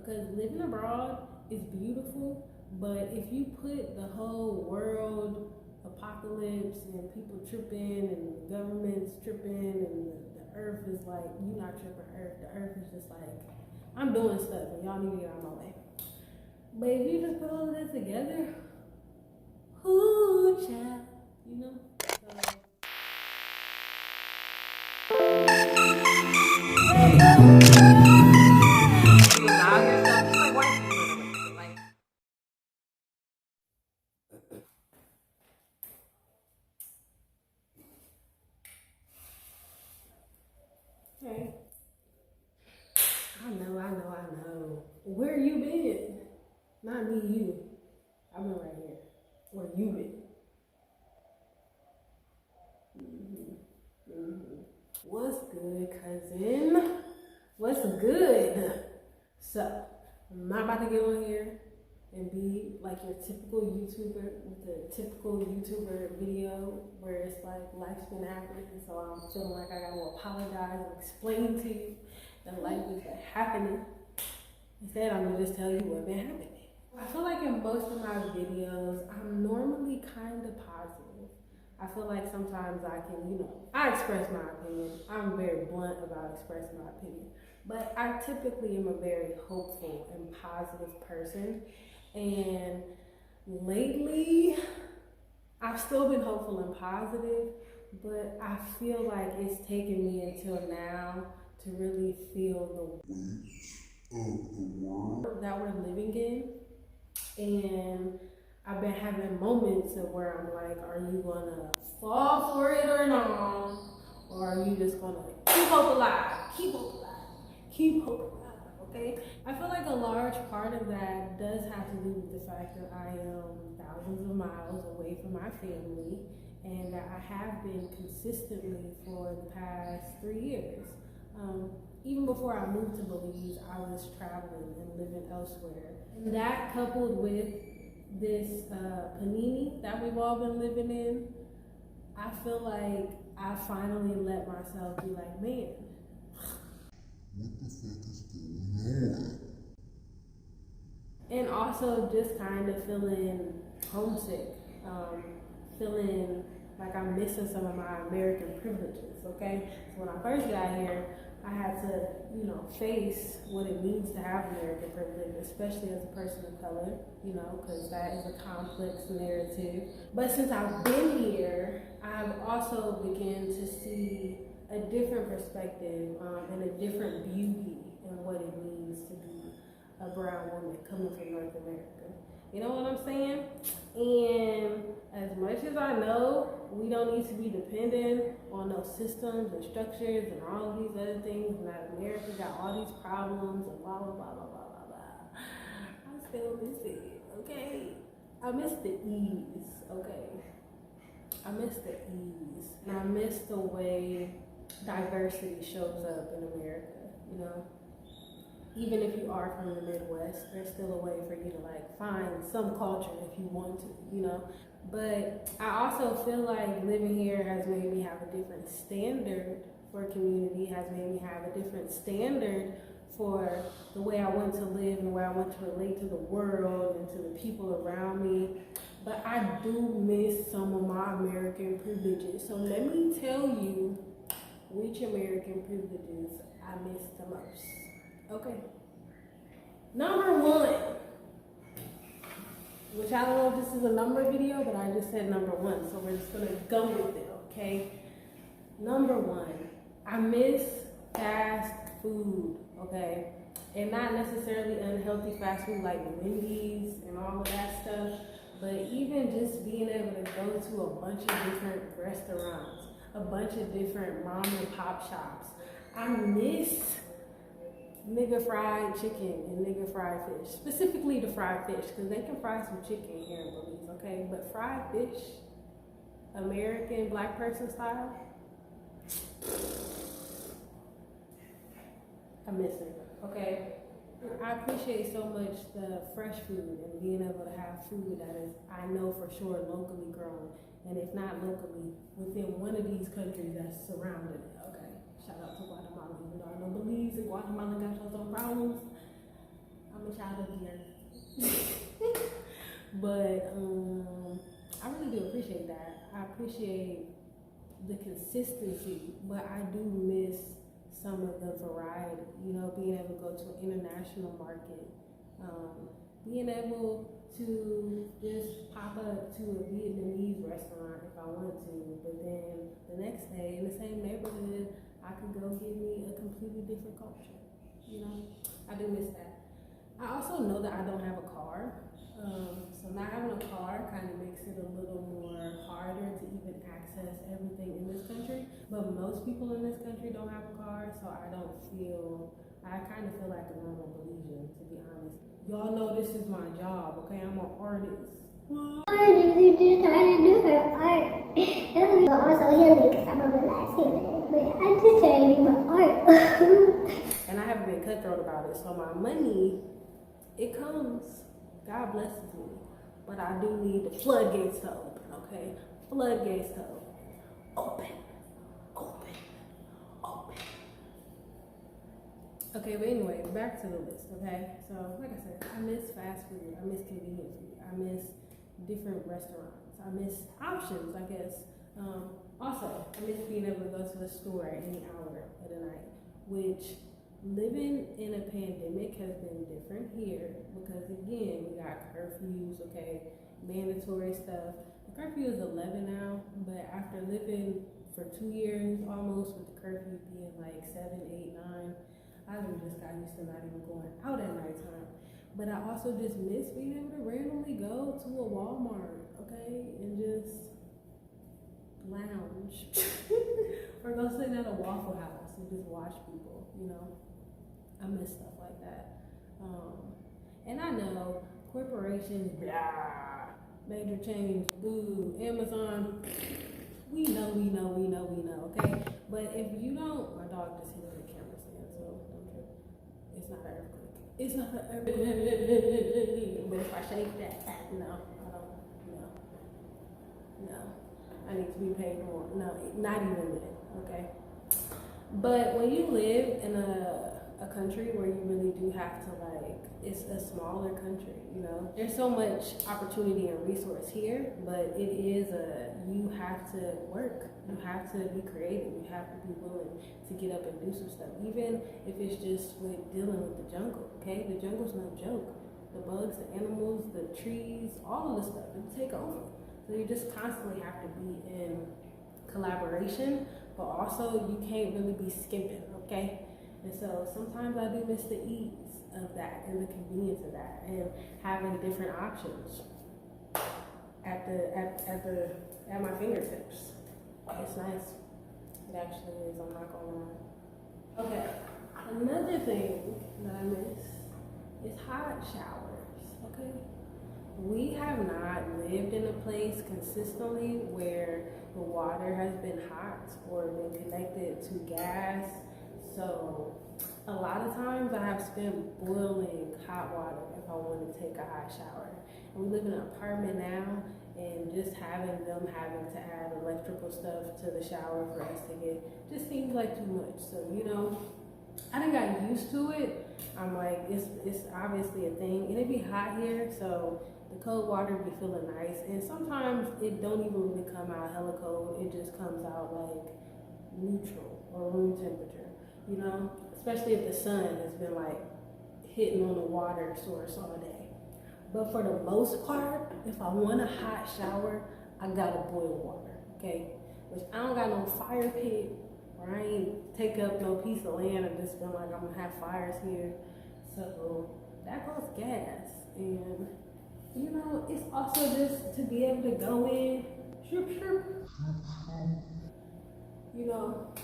because living abroad is beautiful, but if you put the whole world apocalypse and people tripping and the government's tripping and the earth is like, you not tripping earth, the earth is just like, I'm doing stuff and y'all need to get out of my way. But if you just put all of that together, ooh, child, you know? Hey, I know. Where you been? Not me, you. I've been right here. Where you been? What's good, cousin? What's good? So, I'm not about to get on here and be like your typical YouTuber with the typical YouTuber video where it's like life's been happening, so I'm feeling like I gotta apologize and explain to you that life is happening. Instead, I'm gonna just tell you what's been happening. I feel like in most of my videos, I'm normally kind of positive. I feel like sometimes I can, I express my opinion. I'm very blunt about expressing my opinion. But I typically am a very hopeful and positive person. And lately, I've still been hopeful and positive, but I feel like it's taken me until now to really feel the weight of the world that we're living in. And I've been having moments of where I'm like, are you gonna fall for it or not? Or are you just gonna keep hope alive, keep hope alive, keep hope alive, okay? I feel like a large part of that does have to do with the fact that I am thousands of miles away from my family and that I have been consistently for the past 3 years. Even before I moved to Belize, I was traveling and living elsewhere. And that coupled with this panini that we've all been living in, I feel like I finally let myself be like, man, what the fuck is going on? And also just kind of feeling homesick, feeling like I'm missing some of my American privileges, okay? So when I first got here, I had to, face what it means to have American privilege, especially as a person of color, because that is a complex narrative. But since I've been here, I've also begun to see a different perspective and a different beauty in what it means to be a brown woman coming from North America. You know what I'm saying? And as much as I know we don't need to be dependent on those systems and structures and all of these other things, and that America got all these problems and blah, blah, blah, blah, blah, blah, blah, I still miss it, okay? I miss the ease, okay? I miss the ease. And I miss the way diversity shows up in America, Even if you are from the Midwest, there's still a way for you to find some culture if you want to, But I also feel like living here has made me have a different standard for community, has made me have a different standard for the way I want to live and the way I want to relate to the world and to the people around me. But I do miss some of my American privileges. So let me tell you which American privileges I miss the most. Okay. Number one, which I don't know if this is a number video, but I just said number one, so we're just gonna go with it, okay? Number one, I miss fast food, okay? And not necessarily unhealthy fast food like Wendy's and all of that stuff, but even just being able to go to a bunch of different restaurants, a bunch of different mom and pop shops. I miss nigga fried chicken and nigga fried fish, specifically the fried fish, because they can fry some chicken here in Belize, okay? But fried fish, American black person style, I miss it, okay? I appreciate so much the fresh food and being able to have food that is, I know for sure, locally grown, and if not locally, within one of these countries that's surrounded it, okay? Shout out to Guatemala, even though I know Belize and Guatemala got some problems. I'm I'm a child of the earth. But I really do appreciate that. I appreciate the consistency, but I do miss some of the variety, you know, being able to go to an international market, being able to just pop up to a Vietnamese restaurant if I want to, but then the next day in the same neighborhood, I could go get me a completely different culture, you know. I do miss that. I also know that I don't have a car, so not having a car kind of makes it a little more harder to even access everything in this country. But most people in this country don't have a car, so I kind of feel like a normal Belizean, to be honest. Y'all know this is my job, okay? I'm an artist. Artist, you just trying to do her art. But also healing, because I'm a relaxed healer. But I'm just trying to do my art. And I haven't been cutthroat about it, so my money, it comes. God blesses me. But I do need the floodgates to open, okay? Floodgates to open. Open. Open. Open. Okay, but anyway, back to the list, okay? So, like I said, I miss fast food. I miss convenient food. I miss different restaurants. I miss options, I guess. Also, I miss being able to go to the store at any hour of the night, which living in a pandemic has been different here because, again, we got curfews, okay, mandatory stuff. The curfew is 11 now, but after living for 2 years almost with the curfew being like 7, 8, 9, I just got used to not even going out at nighttime. But I also just miss being able to randomly go to a Walmart, okay, and just lounge or go sit at a Waffle House and just watch people, you know. I miss stuff like that. And I know corporations, blah, major chains, boo, Amazon, we know, okay? But if you don't, my dog just hit the camera stand, so don't trip. It's not an earthquake. It's not an earthquake. But if I shake that, no, I don't, no. I need to be paid more. No, not even then, okay? But when you live in a country where you really do have to, like, it's a smaller country, you know, there's so much opportunity and resource here, but it is you have to work, you have to be creative, you have to be willing to get up and do some stuff, even if it's just with dealing with the jungle, okay? The jungle's no joke. The bugs, the animals, the trees, all of the stuff, it take over. So you just constantly have to be in collaboration, but also you can't really be skimping, okay? And so sometimes I do miss the ease of that and the convenience of that and having different options at my fingertips. It's nice. It actually is, I'm not gonna lie. Okay, another thing that I miss is hot showers, okay? We have not lived in a place consistently where the water has been hot or been connected to gas. So a lot of times I have spent boiling hot water if I want to take a hot shower. And we live in an apartment now, and just having to add electrical stuff to the shower for us to get just seems like too much. So, you know, I done got used to it. I'm like, it's obviously a thing, and it be hot here, so the cold water be feeling nice. And sometimes it don't even really come out hella cold. It just comes out like neutral or room temperature. You know, especially if the sun has been like hitting on the water source all day. But for the most part, if I want a hot shower, I gotta boil water, okay? Which I don't got no fire pit, or I ain't take up no piece of land and just feel like I'm gonna have fires here. So that goes gas. And you know, it's also just to be able to go in, you know.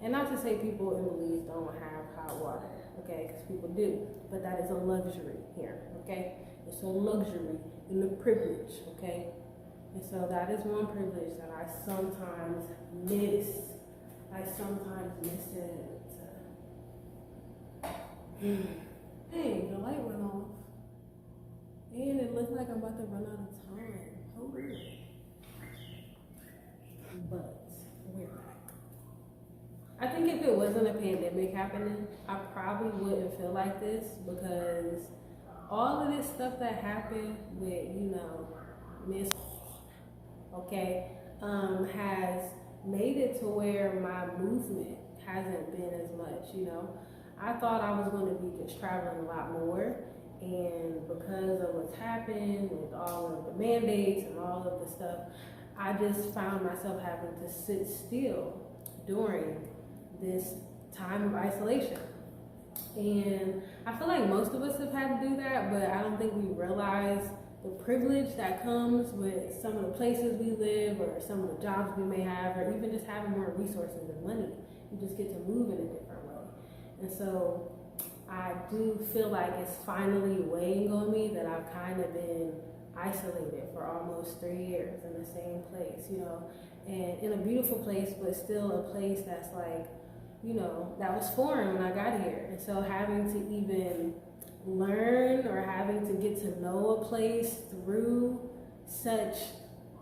And not to say people in Belize don't have hot water, okay, because people do, but that is a luxury here, okay? It's a luxury and a privilege, okay? And so that is one privilege that I sometimes miss. Hey, the light went off. And it looked like I'm about to run out of time. Hurry. But we're back. I think if it was wasn't a pandemic happening, I probably wouldn't feel like this, because all of this stuff that happened with, you know, Miss, okay, has made it to where my movement hasn't been as much, you know. I thought I was going to be just traveling a lot more, and because of what's happened with all of the mandates and all of the stuff, I just found myself having to sit still during this time of isolation. And I feel like most of us have had to do that, but I don't think we realize the privilege that comes with some of the places we live, or some of the jobs we may have, or even just having more resources and money. You just get to move in a different way. And so I do feel like it's finally weighing on me that I've kind of been isolated for almost 3 years in the same place, you know, and in a beautiful place, but still a place that's like, you know, that was foreign when I got here. And so having to even learn, or having to get to know a place through such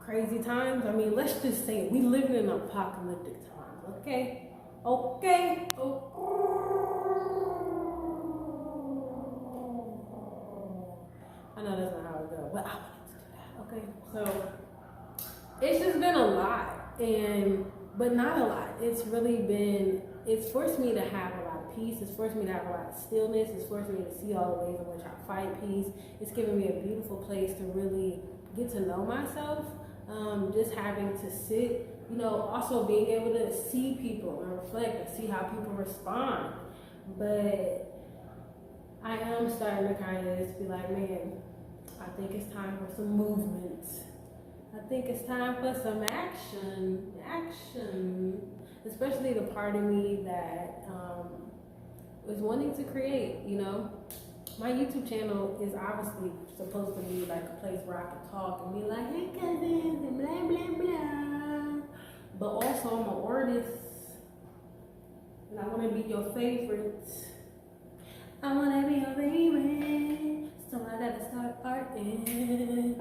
crazy times. I mean, let's just say it. We live in apocalyptic times, okay? Okay? I know that's not how it goes, but I wanted to do that, okay? So it's just been a lot, but not a lot. It's forced me to have a lot of peace. It's forced me to have a lot of stillness. It's forced me to see all the ways in which I fight peace. It's given me a beautiful place to really get to know myself. Just having to sit, you know, also being able to see people and reflect and see how people respond. But I am starting to kind of just be like, man, I think it's time for some movement. I think it's time for some action, especially the part of me that is wanting to create, you know. My YouTube channel is obviously supposed to be like a place where I can talk and be like, hey cousins, and blah, blah, blah. But also I'm an artist, and I want to be your favorite. I want to be your favorite. So I gotta start arting.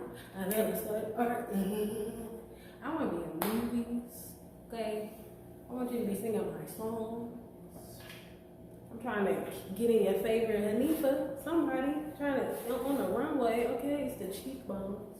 I want to be in movies, okay? I want you to be singing my songs. I'm trying to get in your favorite Hanifa, somebody trying to on the runway, okay? It's the cheekbones.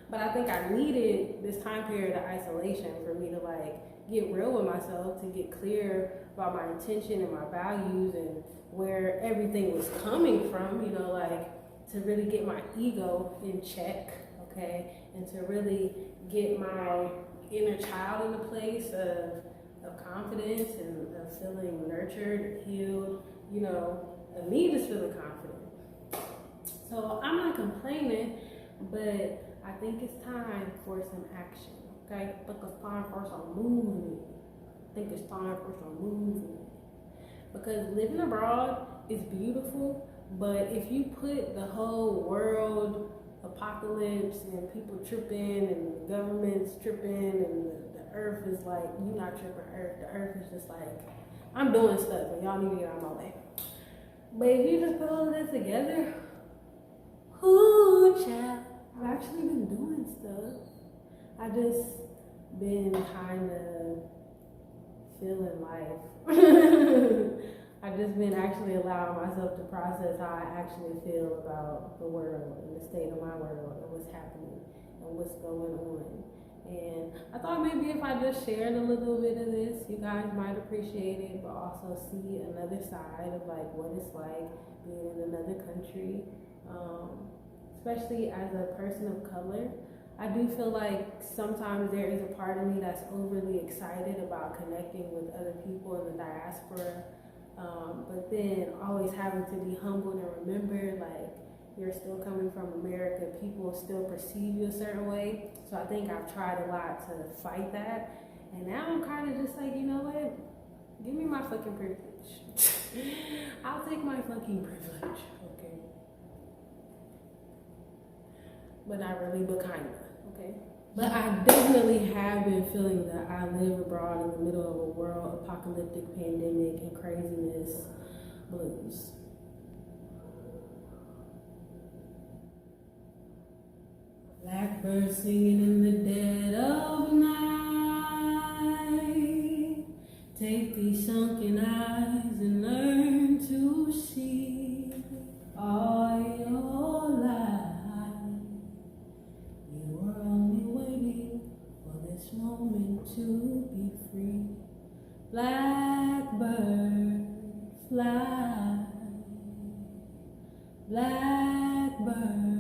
But I think I needed this time period of isolation for me to like get real with myself, to get clear about my intention and my values and where everything was coming from, you know, like to really get my ego in check, okay? And to really get my inner child in a place of confidence and of feeling nurtured, healed, you know, and me just feeling confident. So I'm not complaining, but I think it's time for some action, okay? I think it's time for some movement. Because living abroad is beautiful, but if you put the whole world apocalypse and people tripping and the government's tripping and the earth is like, you're not tripping earth. The earth is just like, I'm doing stuff and y'all need to get out of my way. But if you just put all of that together, ooh, child, I've actually been doing stuff. I just been kind of feeling life. I've just been actually allowing myself to process how I actually feel about the world and the state of my world and what's happening and what's going on. And I thought maybe if I just shared a little bit of this, you guys might appreciate it, but also see another side of like what it's like being in another country, especially as a person of color. I do feel like sometimes there is a part of me that's overly excited about connecting with other people in the diaspora, but then always having to be humbled and remember like you're still coming from America, people still perceive you a certain way. So I think I've tried a lot to fight that, and now I'm kind of just like, you know what, give me my fucking privilege. I'll take my fucking privilege, okay? But not really, but kinda, okay? But I definitely have been feeling that I live abroad in the middle of a world apocalyptic pandemic and craziness blues. Blackbird singing in the dead of night. Take be free. Blackbird fly, blackbird